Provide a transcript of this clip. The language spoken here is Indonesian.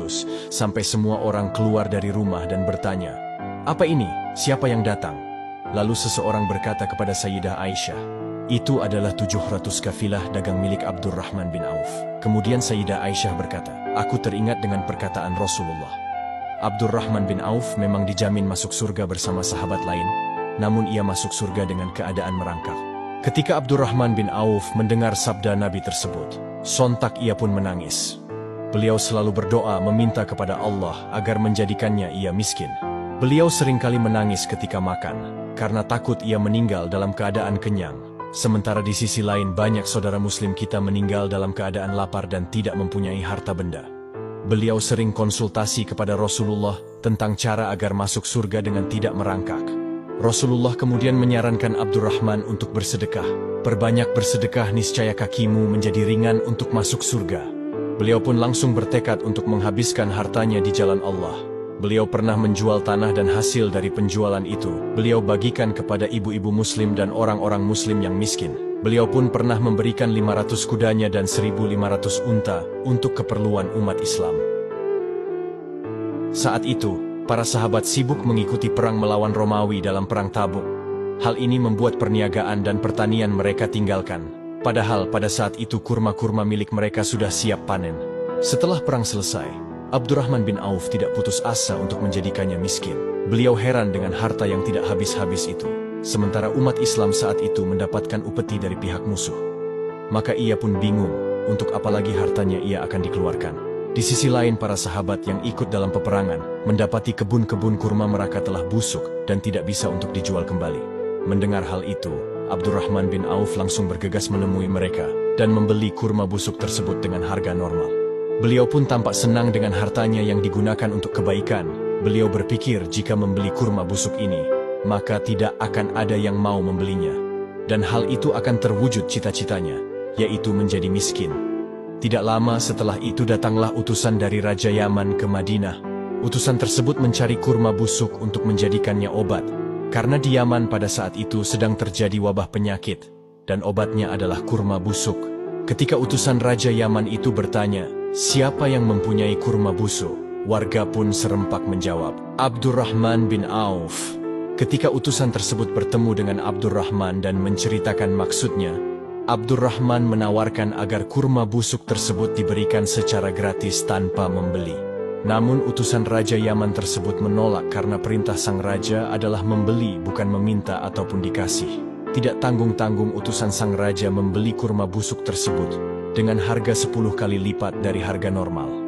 putus, sampai semua orang keluar dari rumah dan bertanya, "Apa ini? Siapa yang datang?" Lalu seseorang berkata kepada Sayyidah Aisyah, "Itu adalah 700 kafilah dagang milik Abdurrahman bin Auf." Kemudian Sayyidah Aisyah berkata, "Aku teringat dengan perkataan Rasulullah. Abdurrahman bin Auf memang dijamin masuk surga bersama sahabat lain, namun ia masuk surga dengan keadaan merangkak." Ketika Abdurrahman bin Auf mendengar sabda Nabi tersebut, sontak ia pun menangis. Beliau selalu berdoa meminta kepada Allah agar menjadikannya ia miskin. Beliau seringkali menangis ketika makan, karena takut ia meninggal dalam keadaan kenyang. Sementara di sisi lain banyak saudara muslim kita meninggal dalam keadaan lapar dan tidak mempunyai harta benda. Beliau sering konsultasi kepada Rasulullah tentang cara agar masuk surga dengan tidak merangkak. Rasulullah kemudian menyarankan Abdurrahman untuk bersedekah. "Perbanyak bersedekah, niscaya kakimu menjadi ringan untuk masuk surga." Beliau pun langsung bertekad untuk menghabiskan hartanya di jalan Allah. Beliau pernah menjual tanah dan hasil dari penjualan itu, beliau bagikan kepada ibu-ibu muslim dan orang-orang muslim yang miskin. Beliau pun pernah memberikan 500 kudanya dan 1.500 unta untuk keperluan umat Islam. Saat itu, para sahabat sibuk mengikuti perang melawan Romawi dalam perang Tabuk. Hal ini membuat perniagaan dan pertanian mereka tinggalkan. Padahal pada saat itu kurma-kurma milik mereka sudah siap panen. Setelah perang selesai, Abdurrahman bin Auf tidak putus asa untuk menjadikannya miskin. Beliau heran dengan harta yang tidak habis-habis itu. Sementara umat Islam saat itu mendapatkan upeti dari pihak musuh. Maka ia pun bingung, untuk apa lagi hartanya ia akan dikeluarkan. Di sisi lain para sahabat yang ikut dalam peperangan mendapati kebun-kebun kurma mereka telah busuk dan tidak bisa untuk dijual kembali. Mendengar hal itu, Abdurrahman bin Auf langsung bergegas menemui mereka dan membeli kurma busuk tersebut dengan harga normal. Beliau pun tampak senang dengan hartanya yang digunakan untuk kebaikan. Beliau berpikir jika membeli kurma busuk ini, maka tidak akan ada yang mau membelinya. Dan hal itu akan terwujud cita-citanya, yaitu menjadi miskin. Tidak lama setelah itu datanglah utusan dari Raja Yaman ke Madinah. Utusan tersebut mencari kurma busuk untuk menjadikannya obat. Karena di Yaman pada saat itu sedang terjadi wabah penyakit, dan obatnya adalah kurma busuk. Ketika utusan Raja Yaman itu bertanya, "Siapa yang mempunyai kurma busuk?" Warga pun serempak menjawab, "Abdurrahman bin Auf." Ketika utusan tersebut bertemu dengan Abdurrahman dan menceritakan maksudnya, Abdurrahman menawarkan agar kurma busuk tersebut diberikan secara gratis tanpa membeli. Namun utusan Raja Yaman tersebut menolak karena perintah sang raja adalah membeli bukan meminta ataupun dikasih. Tidak tanggung-tanggung utusan sang raja membeli kurma busuk tersebut dengan harga 10 kali lipat dari harga normal.